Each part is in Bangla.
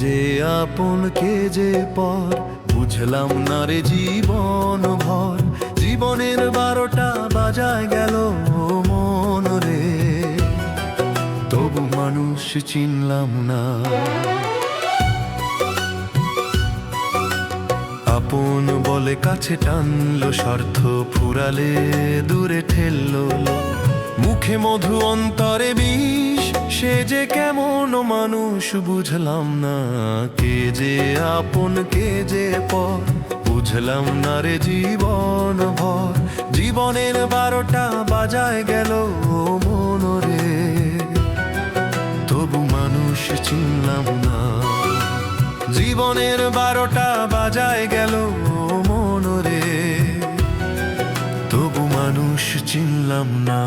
যে আপন কে যে পর, বুঝলাম না রে জীবন ভর। জীবনের 12টা বাজায় গেল মন রে, তবু মানুষ চিনলাম না। আপন বলে কাছে টানলো, স্বার্থ ফুরালে দূরে ঠেললো। মুখে মধু অন্তরে বিষ, সে যে কেমন মানুষ বুঝলাম না। কে যে আপন কে যে পর, বুঝলাম না রে জীবন ভর। জীবনের 12টা বাজায় গেল মন রে, তবু মানুষ চিনলাম না। জীবনের 12টা বাজায় গেল মন রে, তবু মানুষ চিনলাম না।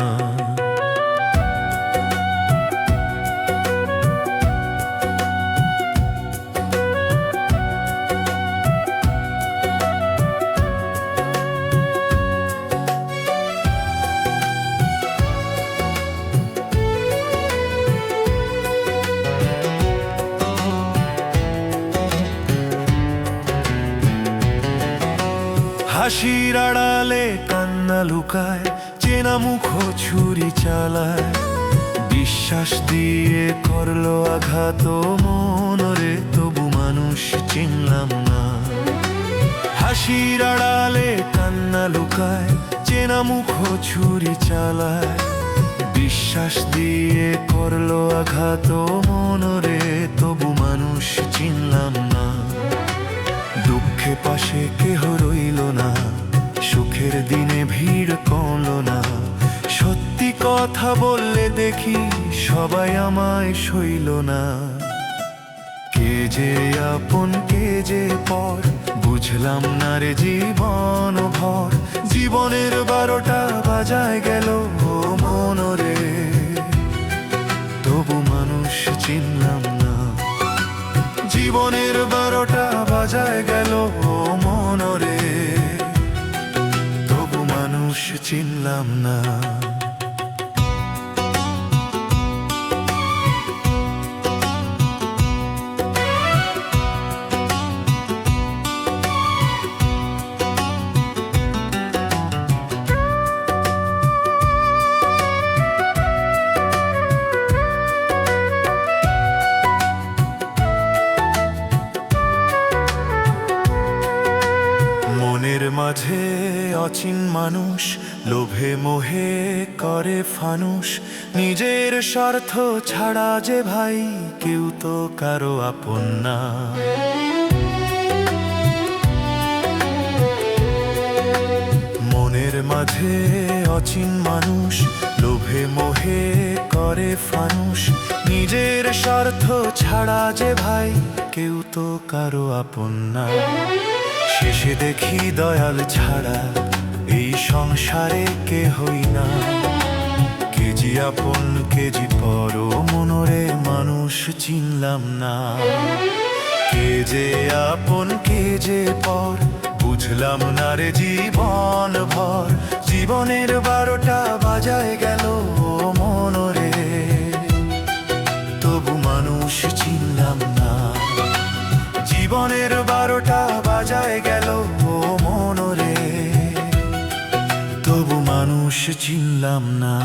হাসির আড়ালে কান্না লুকায়, চেনা মুখ ছুরি চালায়। বিশ্বাস দিয়ে করলো আঘাত মন রে, তবু মানুষ চিনলাম না। হাসির আড়ালে কান্না লুকায়, চেনা মুখ ছুরি চালায়। বিশ্বাস দিয়ে করলো আঘাত মন রে, তবু মানুষ চিনলাম না। দুঃখে পাশে কেহ রইল না, সুখের দিনে ভিড় কমল না। সত্যি কথা বললে দেখি সবাই আমায় সইল না। কে যে আপন কে যে পর, বুঝলাম না রে জীবন ভর। জীবনের 12টা বাজায় গেল মন রে, তবু মানুষ চিনলাম না। জীবনের 12টা বাজায় গেল মন রে, তবু মানুষ চিনলাম না। মাঝে অচিন মানুষ, লোভে মোহে করে ফানুষ। নিজের স্বার্থ ছাড়া যে ভাই কেউ তো কারো আপন না। মনের মাঝে অচিন মানুষ, লোভে মোহে করে ফানুষ। নিজের স্বার্থ ছাড়া যে ভাই কেউ তো কারো আপন না। শেষে দেখি দয়াল ছাড়া এই সংসারে কেহই না। কেজি আপন কেজি পর মনরে, মানুষ চিনলাম না। কে যে আপন কে যে পর, বুঝলাম না রে জীবন ভর। জীবনের 12টা বাজায় গেল মন রে, তবু মানুষ চিনলাম না। জীবনের 12টা বাজায় গেল মন রে, তবু মানুষ চিনলাম না।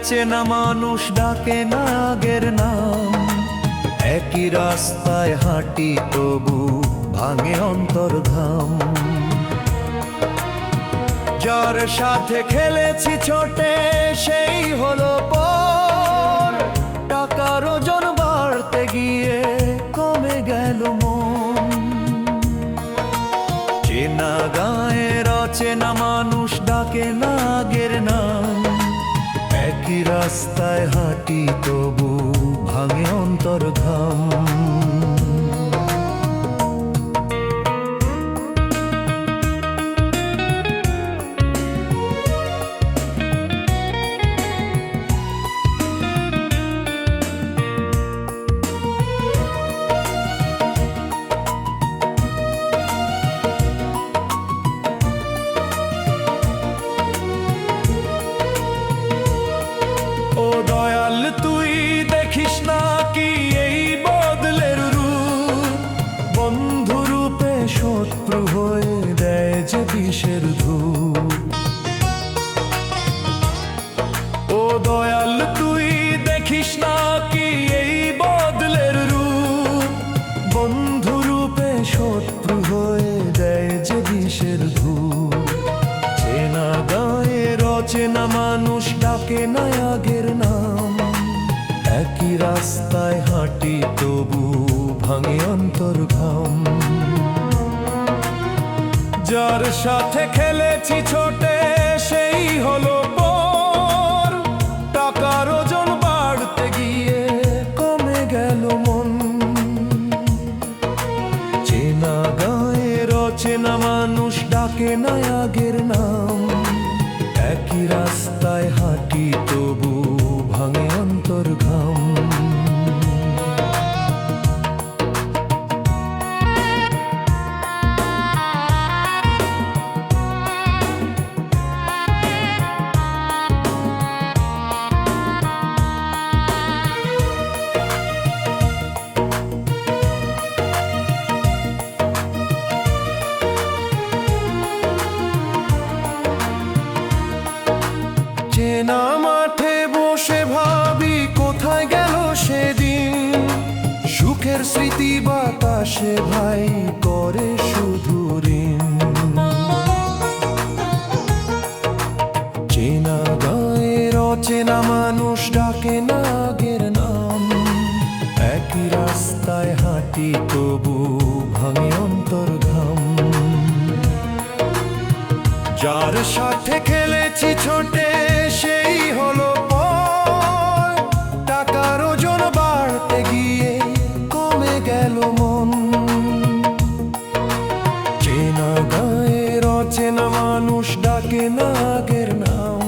চেনা মানুষ ডাকে না আগের নাম। একই রাস্তায় হাঁটি তবু ভাঙে অন্তর্ধাম। যার সাথে খেলেছি ছোটে সেই হলো পর। টাকার ওজন বাড়তে গিয়ে কমে গেল মন। চেনা গায়ের অচেনা মানুষ ডাকে না আগের নাম। একই রাস্তায় হাঁটি তবু ভাঙে অন্তর ঘাম। ও দয়াল তুই দেখিস না কি এই বদলের রূপ, বন্ধু রূপে শত্রু হয়ে দেয় যে বিষের ধূপ। ও দয়াল তুই দেখিস না কি এই বদলের রূপ, বন্ধু রূপে শত্রু হয়ে দেয় যে বিষের ধূপ। চেনা গায়ের অচেনা মানুষ ডাকে না আগের নাম, একই রাস্তায় হাঁটি তবু ভাঙে অন্তর ঘাম। যার সাথে খেলেছি ছোটে সেই হলো পর, টাকার ওজন বাড়তে গিয়ে কমে গেল মন। চেনা গায়ের অচেনা মানুষ ডাকে না আগের নাম, একই রাস্তায় হাঁটি তবু ভাঙে অন্তর ঘাম। চেনা মাঠে বসে ভাবি কোথায় গেল সেদিন, সুখের স্মৃতি বাতাসে ভাই করে শুধু ঋণ। চেনা গায়ের অচেনা মানুষ ডাকে না আগের নাম, একই রাস্তায় হাঁটি তবু ভাঙে অন্তর ঘাম। যার সাথে খেলেছি ছোটে সেই হলো পর, টাকার ওজন বাড়তে গিয়ে কমে গেল মন। চেনা গায়ের অচেনা মানুষ ডাকে না আগের নাম,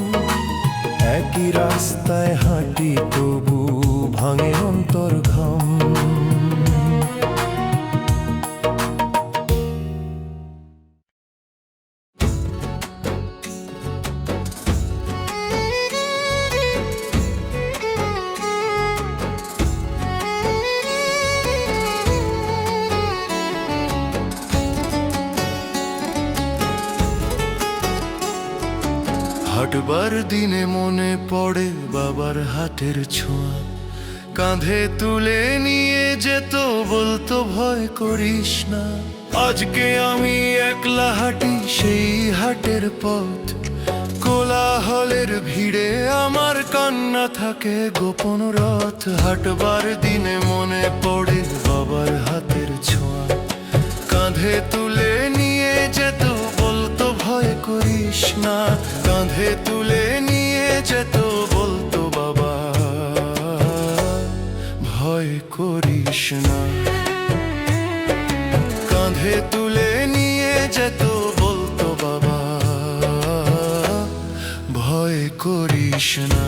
একই রাস্তায় হাঁটি তবু ভাঙে অন্তর ঘাম। হাঁটবার দিনে মনে পড়ে বাবার হাতের ছোঁয়া, কাঁধে তুলে নিয়ে যেত বলতো ভয় করিস না। আজকে আমি একলা হাঁটি সেই হাটের পথ, কোলাহলের ভিড়ে আমার কান্না থাকে গোপন রথ। হাঁটবার দিনে মনে পড়ে বাবার হাতের ছোঁয়া, কাঁধে তুলে নিয়ে যেত বলতো ভয় করিস না। কাঁধে তুলে নিয়ে যেত বলতো বাবা ভয় করিস না। কাঁধে তুলে নিয়ে যেত বলতো বাবা ভয় করিস না।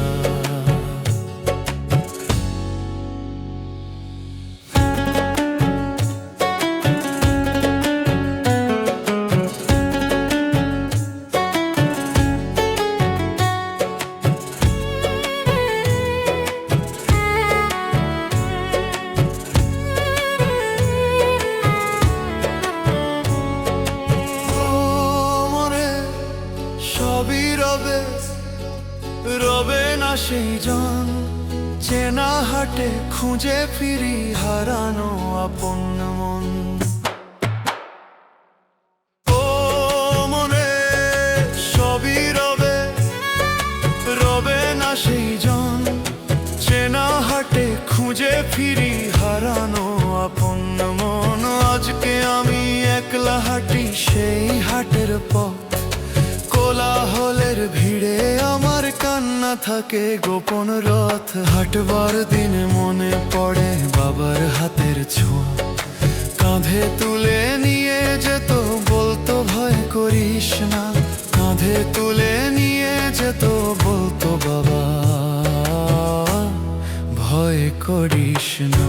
রবে না সেই জন, চেনা হাটে খুঁজে ফিরি হারানো আপন মন। ও মনে সবই রবে, রবে না সেই জন, চেনা হাটে খুঁজে ফিরি হারানো আপন মন। আজকে আমি একলা হাঁটি সেই হাটের পথ, কোলাহলের ভিড়ে আমার কান্না থাকে গোপন রথ হাঁটবার দিন মনে পড়ে বাবার হাতের ছোঁয়া কাঁধে তুলে নিয়ে যেত বলতো ভয় করিস না কাঁধে তুলে নিয়ে যেত বলতো বাবা ভয় করিস না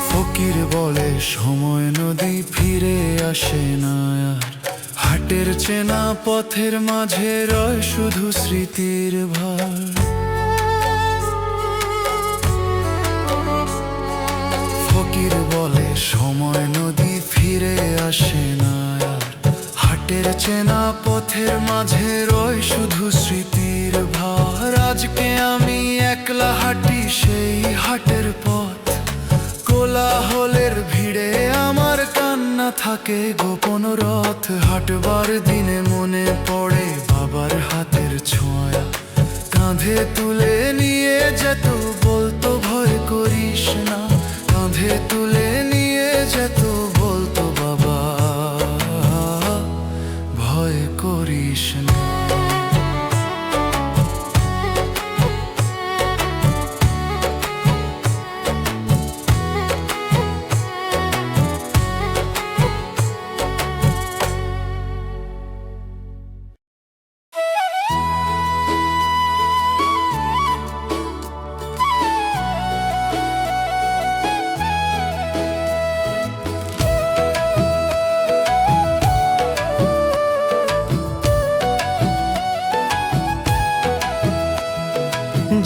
ফকির বলে সময় নদী ফিরে আসে না আর হাটের চেনা পথের মাঝে রয় শুধু স্মৃতির ভার ফকির বলে সময় নদী ফিরে আসে না আর হাটের চেনা পথের মাঝে রয় শুধু স্মৃতির ভার আজকে আমি একলা হাঁটি সেই হাটের পথ কোলাহলের ভিড়ে আমার কান্না থাকে গোপন রথ হাঁটবার দিনে মনে পড়ে বাবার হাতের ছোঁয়া কাঁধে তুলে নিয়ে যেত বলতো ভয় করিস না কাঁধে তুলে নিয়ে যেত বলতো বাবা ভয় করিস না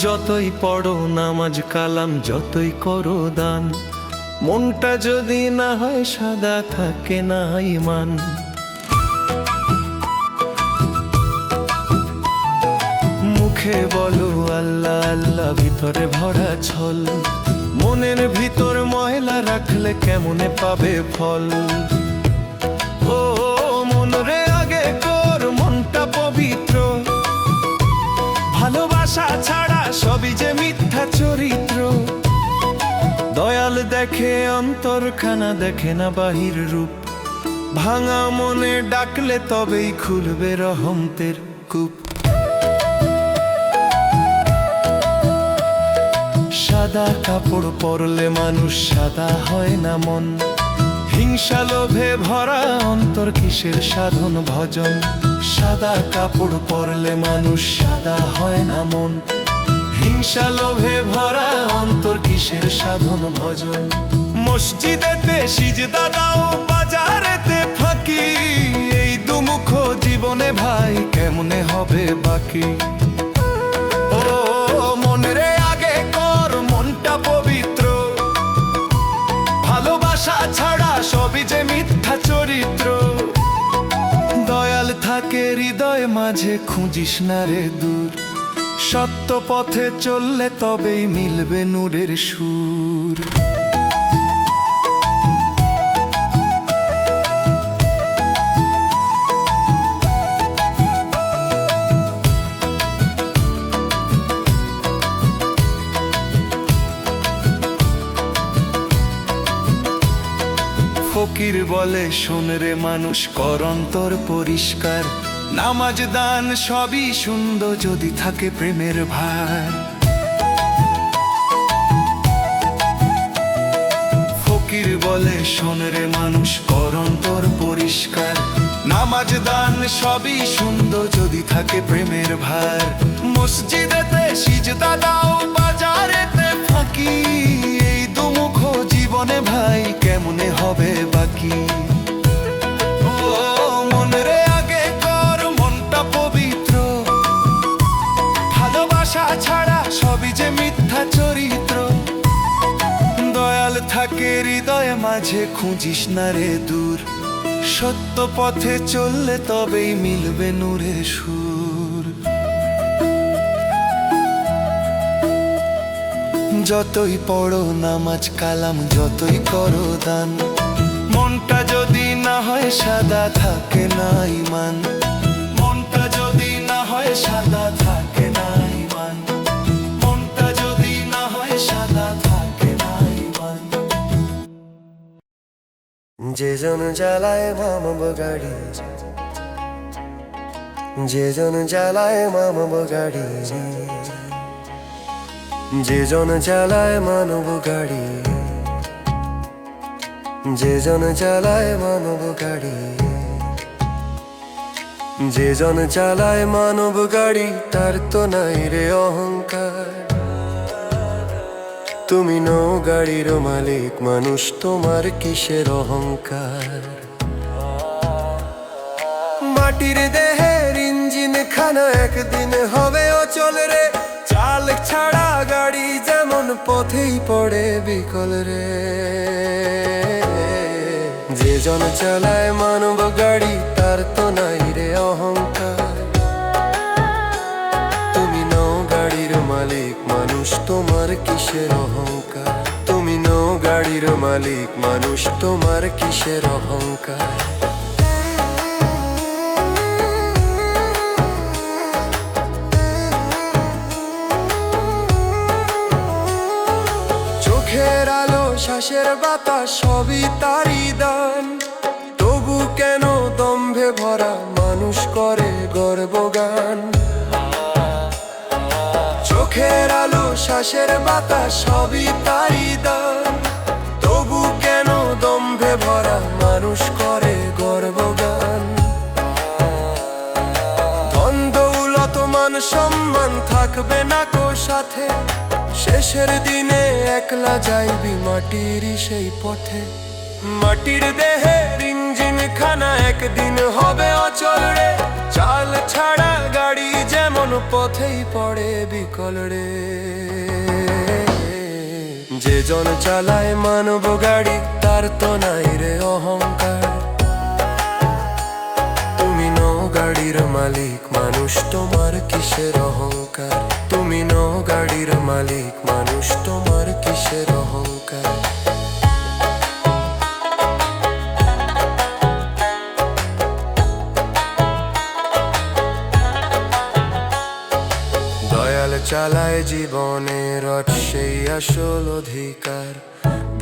যতই পড়ো নামাজ কালাম যতই করো দান মনটা যদি না হয় সাদা থাকে না ঈমান মুখে বলো আল্লাহ আল্লাহ ভিতরে ভরা ছল মনের ভিতর ময়লা রাখলে কেমনে পাবে ফল ও মনরে আগে কর মনটা পবিত্র ভালোবাসা ছাড়া সবই যে মিথ্যা চরিত্র দয়াল দেখে অন্তরখানা দেখে না বাহির রূপ ভাঙা মনে ডাকলে তবেই খুলবে রহমতের কূপ সাদা কাপড় পরলে মানুষ সাদা হয় না মন হিংসা লোভে ভরা অন্তর কিসের সাধন ভজন সাদা কাপড় পরলে মানুষ সাদা হয় না মন হিংসা লোভে ভরা অন্তর কিসের সাধন ভজন মসজিদেতে সিজদা দাও বাজারেতে ফাঁকি এই দুমুখ জীবনে ভাই কেমনে হবে বাকি ও মনরে আগে কর মনটা পবিত্র ভালোবাসা ছাড়া সবই যে মিথ্যা চরিত্র দয়াল থাকে হৃদয় মাঝে খুঁজিস না রে দূর সত্য পথে চললে তবেই মিলবে নূরের সুর ফকির বলে শোন রে মানুষ কর অন্তর পরিষ্কার নামাজ দান সবই সুন্দর যদি থাকে প্রেমের ভার ফকির বলে শোন রে মানুষ কর অন্তর পরিষ্কার নামাজ দান সবই সুন্দর যদি থাকে প্রেমের ভার মসজিদেতে সিজদা দাও বাজারেতে ফাঁকি এই দুমুখ জীবনে ভাই কেমনে হবে বাকি ও মনরে আগে কর মনটা পবিত্র ভালোবাসা ছাড়া সবই যে মিথ্যা চরিত্র দয়াল থাকে হৃদয় মাঝে খুঁজিস না রে দূর সত্য পথে চললে তবেই মিলবে নূরের সুর যতই পড়ো নামাজ কালাম, যতই করো দান, মনটা যদি না হয় সাদা থাকে না ঈমান। মনটা যদি না হয় সাদা থাকে না ঈমান। মনটা যদি না হয় সাদা থাকে না ঈমান। যে জন জ্বালায় মামব গাড়ি, যে জন জ্বালায় মানব গাড়ি, যে জন চালায় মানব গাড়ি, যে জন চালায় মানব গাড়ি, যে জন চালায় মানব গাড়ি তার তো নাই রে অহংকার। তুমি নও গাড়ির মালিক, মানুষ তোমার কিসের অহংকার? মাটির দেহের ইঞ্জিন খানা একদিন হবে অচল রে, চাল ছাড়া গাড়ি যেমন পথেই পড়ে বিকল রে। যে জন চালায় মানব গাড়ি তার তো নাই রে অহংকার। তুমি নও গাড়ির মালিক, মানুষ তোমার কিসের অহংকার? তুমি নও গাড়ির মালিক, মানুষ তোমার কিসের অহংকার? চোখের আলো শ্বাসের বাতাস সবই তারই দান, তবু কেন দম্ভে ভরা মানুষ করে গর্বগান? চোখের আলো শ্বাসের বাতাস সবই তারই দান, তবু কেন দম্ভে ভরা মানুষ করে গর্বগান? ধন দৌলত মান সম্মান থাকবে না কো সাথে, শেষের দিনে একলা যাইবি মাটির সেই পথে। মাটির দেহের ইঞ্জিন খানা একদিন হবে অচল রে, চাল ছাড়া গাড়ি যেমন পথেই পড়ে বিকল রে। যে জন চালায় মানব গাড়ি তার তো নাই রে অহংকার। তুমি নও গাড়ির মালিক, মানুষ তোমার কিসের অহংকার? তুমি নও গাড়ির মালিক, মানুষ তোমার কিসের অহংকার? দয়াল চালায় জীবনের রথ, সেই আসল অধিকার।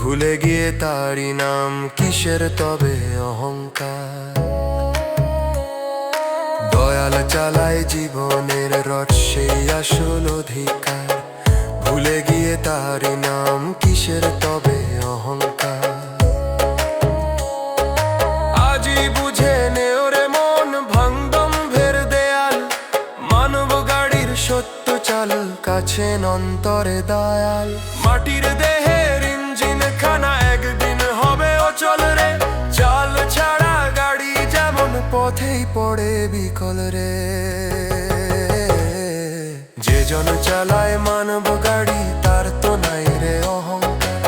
ভুলে গিয়ে তারই নাম, কিসের তবে অহংকার? দয়াল চালায় জীবনের রথ, সেই আসল অধিকার। ভুলে গিয়ে তারই নাম, কিসের তবে অহংকার? আজই বুঝে নেও রে মন ভাঙদম্ভের দেয়াল, মানব গাড়ির সত্য চাল কাছে অন্তরে দয়াল। মাটির দেহের ইঞ্জিন খানা একদিন হবে অচল রে, চাল ছাড়া গাড়ি যেমন পথেই পড়ে বিকল রে। যে জন চালায় মানব গাড়ি তার তো নাই রে অহংকার।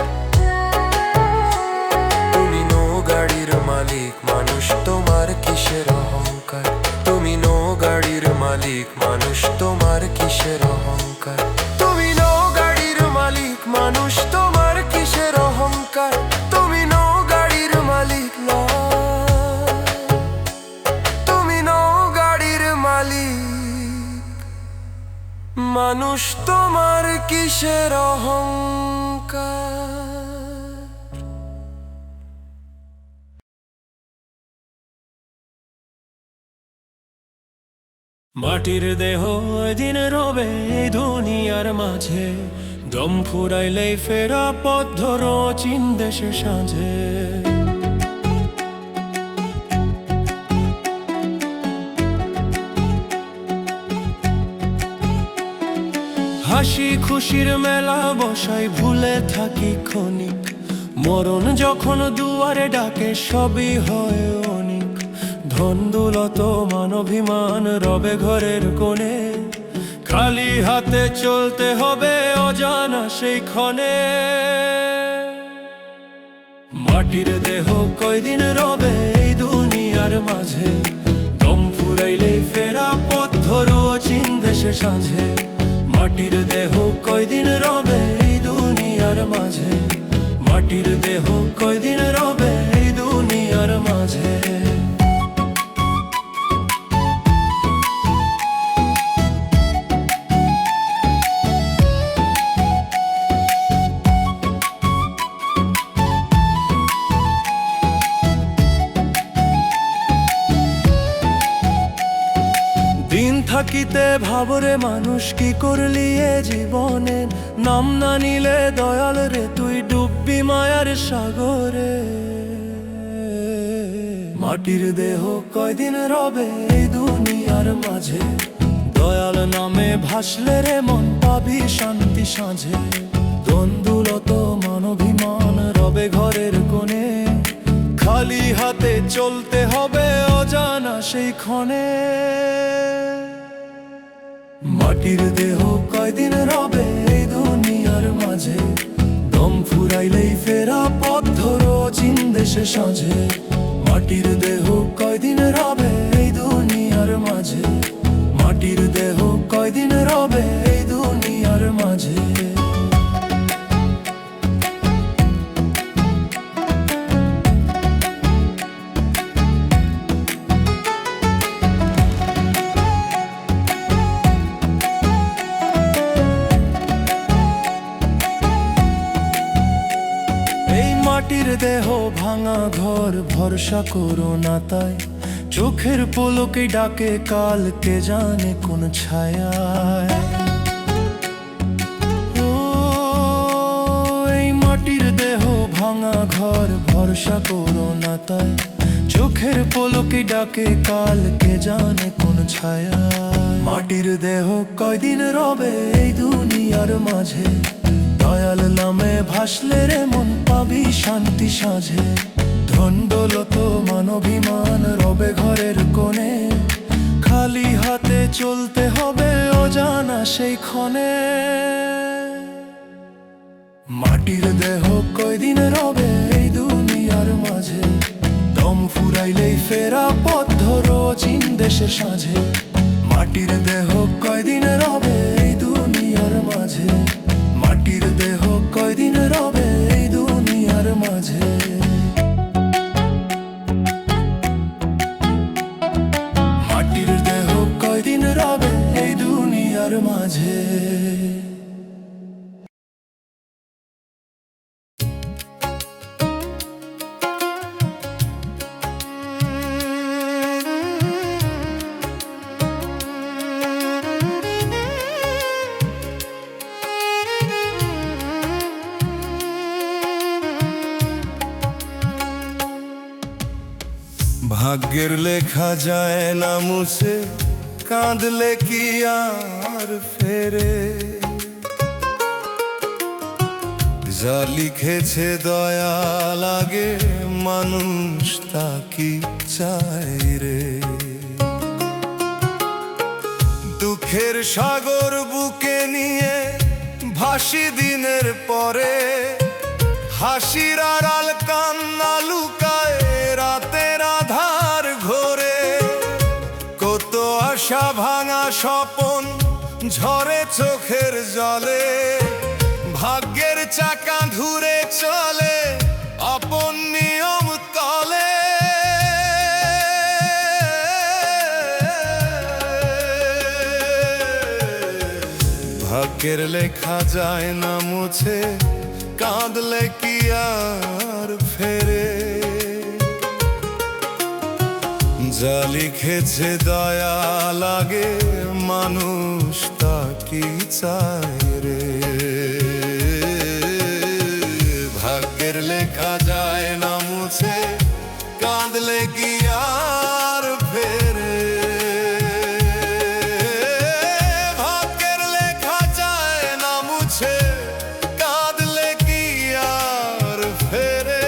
তুমি নও গাড়ির মালিক, মানুষ তোমার কিসের অহংকার? তুমি নও গাড়ির মালিক, মানুষ তোমার কিসের অহংকার? তুমি নও গাড়ির মালিক, মানুষ তোমার কিসের অহংকার? তুমি নও গাড়ির মালিক, তুমি নও গাড়ির মালিক, মানুষ তোমার কিসের অহংকার? মাটির দেহ দিন রবে এই দুনিয়ার মাঝে, দম ফুরাইলেই ফেরা পথ ধরো চীন দেশের সাঁঝে। হাসি খুশির মেলা বসাই ভুলে থাকি ক্ষণিক, মরণ যখন দুয়ারে ডাকে সবই হয় অনিক। ধন দৌলত মান অভিমান রবে ঘরের কোণে, খালি হাতে চলতে হবে অজানা সেই ক্ষণে। মাটির দেহ কয়দিন রবে এই দুনিয়ার মাঝে, দম ফুরাইলেই ফেরা পথ ধরো চীন দেশে সাঁঝে। মাটির দেহ কয়দিন রবে এই দুনিয়ার দুনিয়ার মাঝে, মাটির দেহ কয়দিন রবে এই দুনিয়ার মাঝে। দিন থাকিতে ভাবরে মানুষ কি করলি এ জীবনে, নাম না নিলে দয়াল রে তুই ডুববি মায়ার সাগরে। মাটির দেহ কয়দিন রবে এই দুনিয়ার মাঝে, দয়াল নামে ভাসলে রে মন পাবি শান্তি সাঁঝে। দ্বন্দ্বলত মানবিমান রবে ঘরের কোণে, খালি হাতে চলতে হবে অজানা সেই ক্ষণে। মাটির দেহ কয়দিন রবে এই দুনিয়ার মাঝে, দম ফুরাইলেই ফেরা পথ ধরো চীন দেশে সাঁঝে। মাটির দেহ কয়দিন রবে এই দুনিয়ার মাঝে, মাটির দেহ কয়দিন রবে এই দুনিয়ার মাঝে। মাটির দেহ ভাঙা ঘর ভরসা করো না তাই, চোখের পলকে ডাকে কাল কে জানে কোন ছায়ায়। ও এই মাটির দেহ ভাঙা ঘর ভরসা করো না তাই, চোখের পলকে ডাকে কাল কে জানে কোন ছায়ায়। মাটির দেহ কয়দিন রবে এই দুনিয়ার মাঝে, দয়াল নামে ভাসলে রে মন পাবি শান্তি সাঁঝে। ধন্ডলত মানবিমান রবে ঘরের কোণে, খালি হাতে চলতে হবে অজানা সেই ক্ষণে। মাটির দেহ কয়দিন রবে এই দুনিয়ার মাঝে, দম ফুরাইলেই ফেরা পথ ধরো চীন দেশের সাঁঝে। মাটির দেহ কয়দিন রবে এই দুনিয়ার মাঝে, মাটির দেহ কয়দিন রবে এই দুনিয়ার মাঝে। মাটির দেহ কয়দিন রবে এই দুনিয়ার মাঝে। ভাগ্যের লেখা যায় না মুছে, কাঁদলে কি আর ফেরে। যা লিখেছে দয়া লাগে, মানুষ তা কি চায় রে। দুঃখের সাগর বুকে নিয়ে ভাসি দিনের পরে, হাসির আড়াল কান্না লুকায় রাতের আধার ঘোরে। কত আশা ভাঙা স্বপন ঝরে চোখের জলে, ভাগ্যের চাকা ঘুরে চলে আপন নিয়ম তলে। ভাগ্যের লেখা যায় না মুছে, কাঁদলে কি আর ফেরে। যা লিখেছে দয়া লাগে, মানুষ তা কি চায় রে। ভাগ্যের লেখা যায় না মুছে, কাঁদলে কি আর ফেরে। ভাগ্যের লেখা যায় না মুছে, কাঁদলে কি আর ফেরে।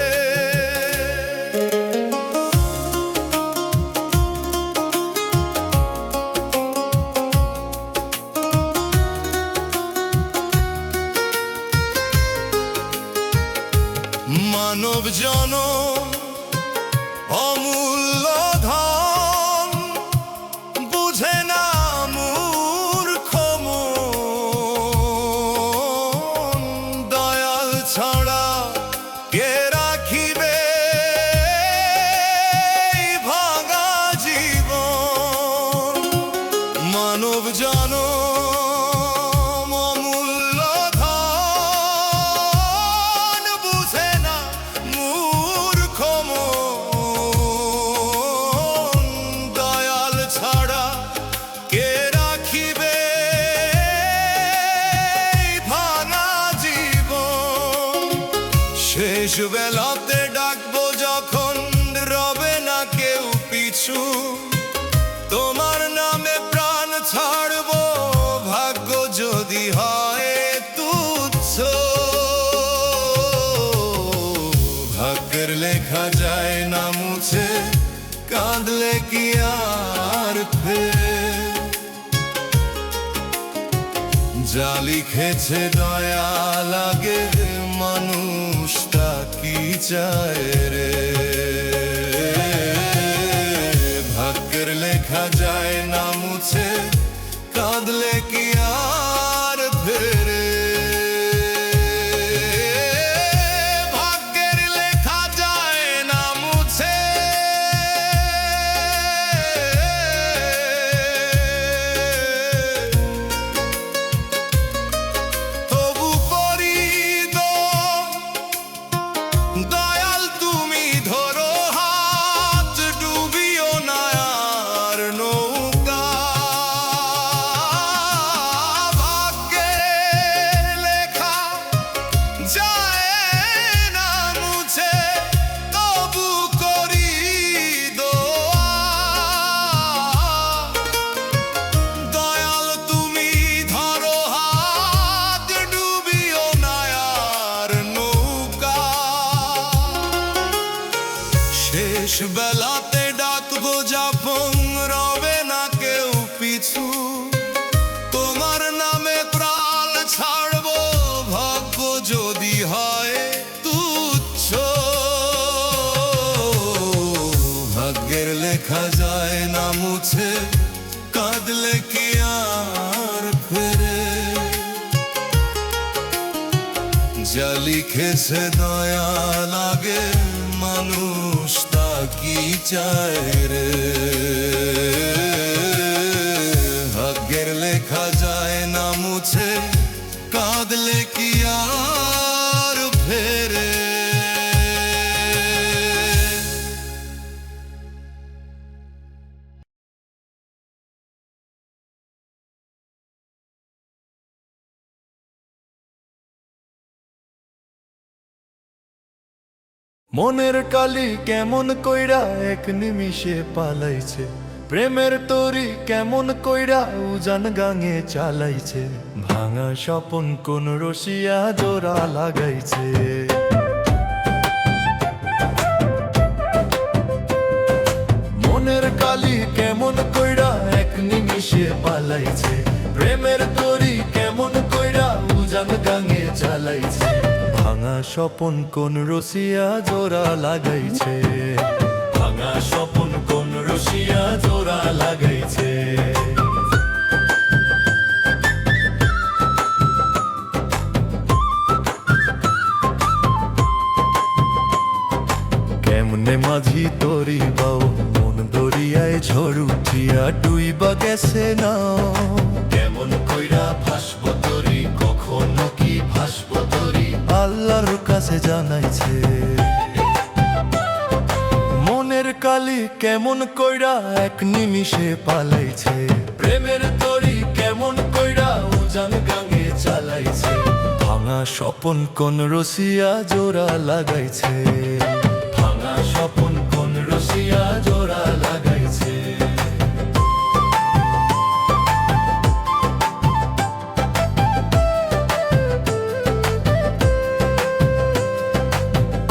তোমার নামে প্রাণ ছাড়বো ভাগ্য যদি হয় তুচ্ছ ভাগ্যের লেখা যায় না মুছে কাঁদলে কি আর ফের যা লিখেছে দয়া লাগে মানুষটা কি চায় রে ভাগ্যের লেখা যায় না মুছে কাঁদলে কি আর ফেরে ভাগ্যের লেখা যায় না মুছে তবু করি দয়াল তুমি ধরো হাত ডুবিও না আর নৌকা ভাগ্যের লেখা যায় না মুছে তবু করি দয়াল তুমি ধরো হাত ডুবিও না আর নৌকা শেষ বেলাতে ডাকবো যাপন রবে না কেউ পিছু তোমার নামে প্রাণ ছাড়বো ভাগ্য যদি হয় তুচ্ছ ভাগ্যের লেখা যায় না মুছে কাঁদলে কি আর ফেরে যা লিখেছে দয়া লাগে মানুষটা কি চায় রে ভাগ্যের লেখা যায় না মুছে কাঁদলে কি আর ফেরে মনের কালি কেমন কইরা এক নিমিষে পালাইছে প্রেমের তরি কেমন কইরা উজান গাঙে চালাইছে ভাঙা স্বপন কোন রসিয়া জোড়া লাগাইছে মনের কালি কেমন কইরা এক নিমিষে পালাইছে প্রেমের তরি কেমন কইরা উজান গাঙে চালাইছে ভাঙা স্বপন কোন রসিয়া জোড়া লাগাইছে ভাঙা স্বপন কোন রসিয়া জোড়া লাগাইছে কেমনে মাঝি তরি বাও মন দরিয়ায় ঝড় উঠিয়া ডুইবা গেছে নাও কেমন কইরা ভাসবো তরি কখনো কি ভাসবো তরি আল্লাহর কাছে জানাইছে মনের কালি কেমন কইরা এক নিমিষে পালাইছে প্রেমের তরি কেমন কইরা উজান গাঙে চালাইছে ভাঙা স্বপন কোন রসিয়া জোড়া লাগাইছে ভাঙা স্বপন কোন রসিয়া জোড়া লাগাইছে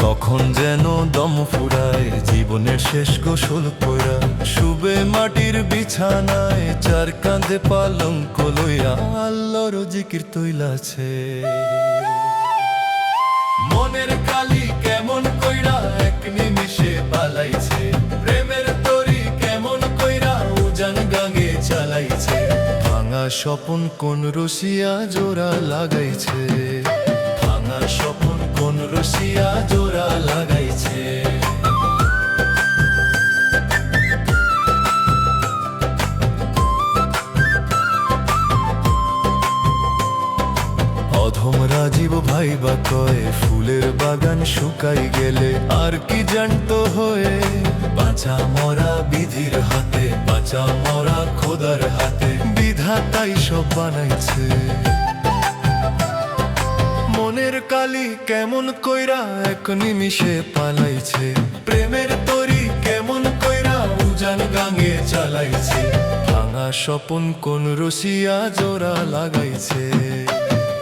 কখন যেন দম ফুরায় জীবনের শেষ গোসল কইরা শুবে মাটির বিছানায় চার কাঁধে পালঙ্ক লইয়া আল্লাহর জিকির তৈলাছে মনের কালি কেমন কইরা এক নিমিষে পালাইছে প্রেমের তরি কেমন কইরা উজান গাঙে চালাইছে ভাঙা স্বপন কোন রসিয়া জোড়া লাগাইছে ভাঙা স্বপন কোন রসিয়া জোড়া লাগাইছে অধম রাজীব ভাইবা কয় ফুলের বাগান শুকাই গেলে আর কি জানতো হয়ে বাঁচা মরা বিধির হাতে বাঁচা মরা খোদার হাতে বিধাতাই সব বানাইছে মনের কালি কেমন কইরা এক নিমিষে পালাইছে প্রেমের তরি কেমন কইরা উজান টাঙে চালাইছে, ভাঙা স্বপন কোন রসিয়া জোড়া লাগাইছে,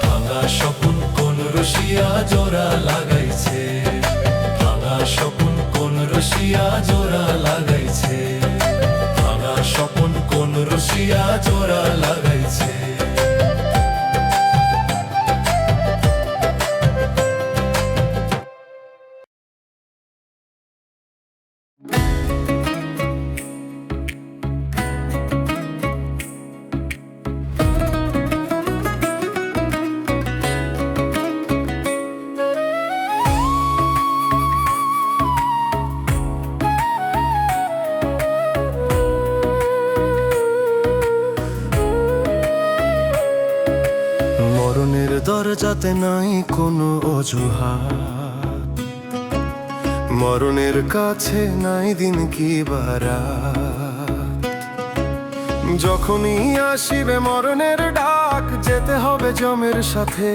ভাঙা স্বপন কোন রসিয়া জোড়া লাগাইছে, ভাঙা স্বপন কোন রসিয়া জোড়া লাগাইছে, ভাঙা স্বপন কোন রসিয়া জোড়া লাগাইছে। মরণের দরজাতে নাই কোনো অজুহাত, মরণের কাছে নাই দিন কি বারাত। যখনই আসিবে মরণের ডাক, যেতে হবে জমের সাথে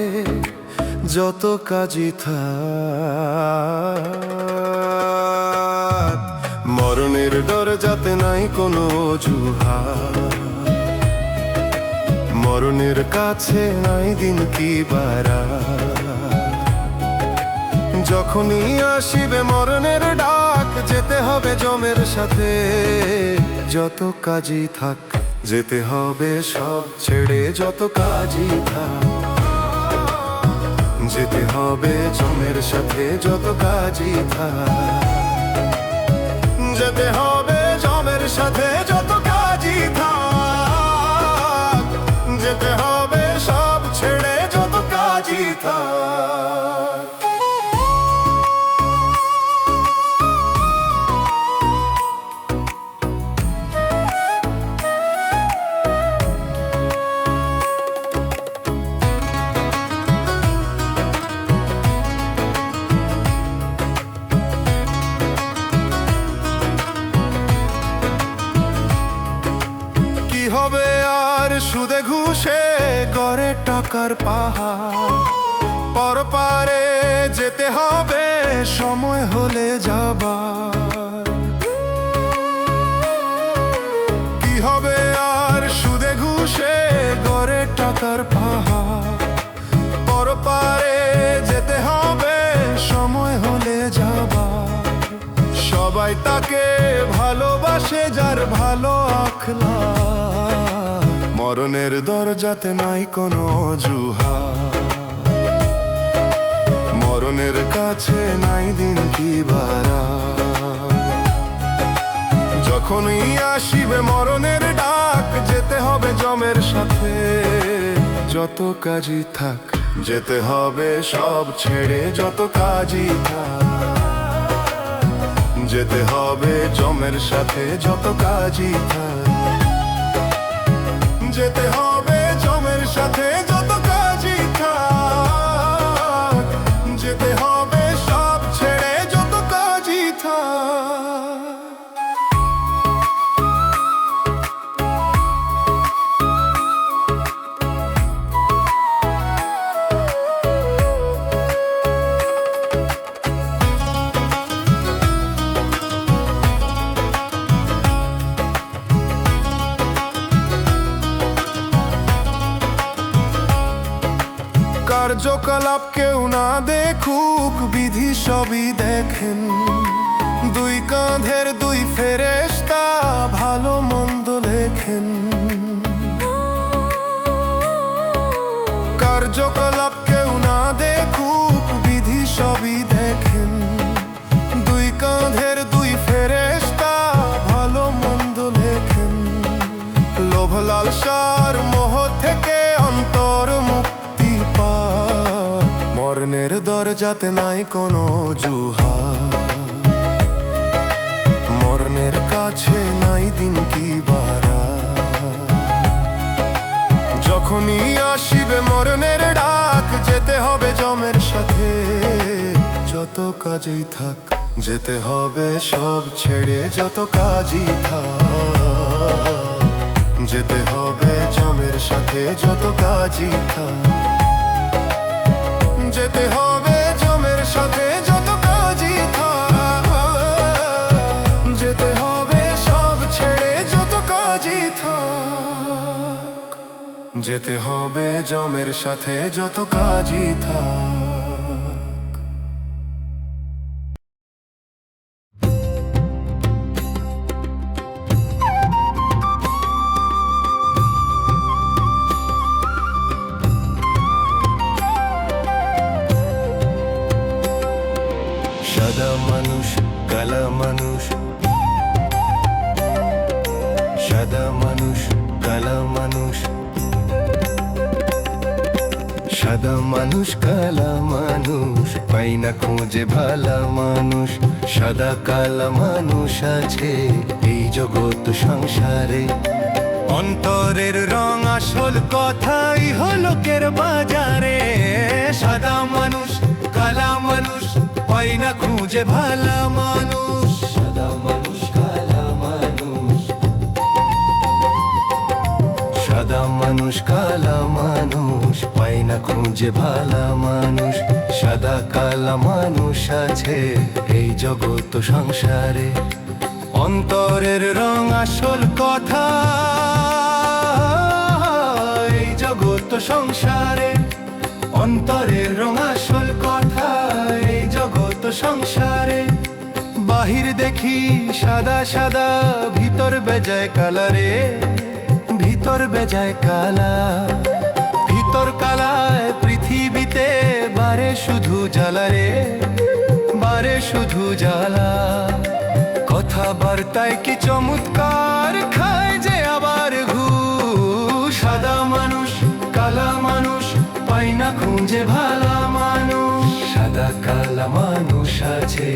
যত কাজই থাক। মরণের দরজাতে নাই কোনো অজুহাত, মরণের কাছে নাই দিন কি বারাত। যখনই আসিবে মরণের ডাক, যেতে হবে জমের সাথে যত কাজই থাক, যেতে হবে সব ছেড়ে যত কাজই থাক, যেতে হবে জমের সাথে যত কাজই থাক, যেতে হবে জমের সাথে যত কাজই থাক, যেতে হবে সব ছেড়ে যত কাজই থাক। কি হবে আর সুদে ঘুষে গড়ে টাকার পাহাড়, পরপারে যেতে হবে সময় হলে যাবার। কি হবে আর সুদে ঘুষে গড়ে টাকার পাহাড়, পরপারে যেতে হবে সময় হলে যাবার। সবাই তাকে ভালোবাসে যার ভালো আখলাক, মরণের দরজাতে নাই কোনো অজুহাত, মরণের কাছে নাই দিন কি বারাত। যখনই আসিবে মরণের ডাক, যেতে হবে জমের সাথে যত কাজই থাক, যেতে হবে সব ছেড়ে যত কাজই থাক, যেতে হবে জমের সাথে যত কাজই থাক, যেতে হবে জমের সাথে যত কাজই থাক, যেতে হবে সব ছেড়ে যত কাজই থাক। কার্যকলাপ কেউ না দেখুক, বিধি সবই দেখেন, দুই কাঁধের দুই ফেরেশতা ভালো মন্দ লেখেন। কার্যকলাপ কেউ না দেখুক, বিধি সবই দেখেন, দুই কাঁধের দুই ফেরেশতা ভালো মন্দ লেখেন। লোভ লালসার মোহ থেকে অন্তর মুক্তি পায়, মরণের দরজাতে নাই কোনো অজুহাত, মরণের কাছে নাই দিন কি বারাত। যখনই আসিবে মরণের ডাক, যেতে হবে জমের সাথে যত কাজই থাক, যেতে হবে সব ছেড়ে যত কাজই থাক, যেতে হবে জমের সাথে যত কাজই থাক, যেতে হবে জমের সাথে যত কাজই থাক, যেতে হবে সব ছেড়ে যেতে হবে জমের সাথে যত কাজই থাক। সাদা মানুষ কালা মানুষ, সাদা মানুষ কালা মানুষ, সাদা মানুষ কালা মানুষ, পাই না খুঁজে ভালা মানুষ। সাদা কালা মানুষ আছে এই জগৎ সংসারে, অন্তরের রং আসল কথাই হলো কের বাজারে। সাদা মানুষ কালা মানুষ, পাই না খুঁজে ভালা মানুষ। সাদা মানুষ কালা মানুষ, সাদা মানুষ কালা মানুষ, পাই না খুঁজে ভালা মানুষ। সাদা কালা মানুষ আছে এই জগৎ সংসারে, অন্তরের রং আসল কথা এই জগৎ সংসারে। অন্তরের রং আসল কথা এই জগৎ সংসারে। বাহির দেখি সাদা সাদা, ভিতর বেজায় কালারে, ভিতর বেজায় কালা। ভিতর কালায় পৃথিবীতে বারে শুধু জ্বালারে, বারে শুধু জ্বালা। কথাবার্তায় কি চমৎকার, খায় যে আবার ঘুষ। সাদা মানুষ কালা মানুষ, পাই না খুঁজে ভালা মানুষ। সাদা কালা মানুষ আছে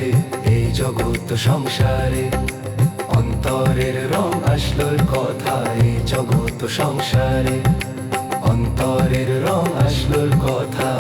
এই জগৎ সংসারে, অন্তরের রং আসল কথা এই জগৎ সংসারে। অন্তরের রং আসল কথা।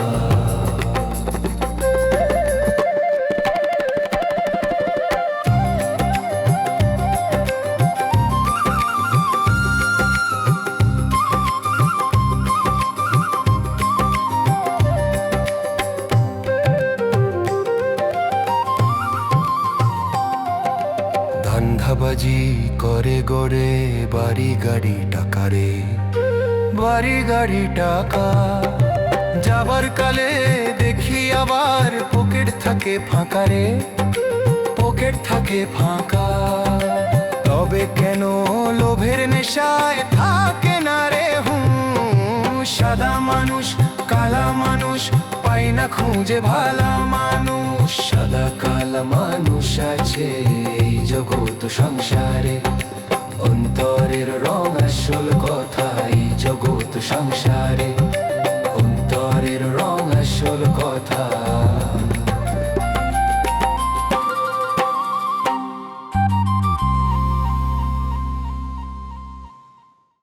ধান্দাবাজি করে গড়ে বাড়ি গাড়ি টাকারে, বাড়ি গাড়ি টাকা। যাবার কালে দেখি আবার পকেট থাকে ফাঁকা রে, পকেট থাকে ফাঁকা। তবে কেন লোভের নেশায় থাকে না রে সাদা মানুষ কালা মানুষ, পাই না খুঁজে ভালা মানুষ। সাদা কালা মানুষ আছে এই জগৎ সংসারে, অন্তরের রং আসল কথা এই জগৎ সংসারে।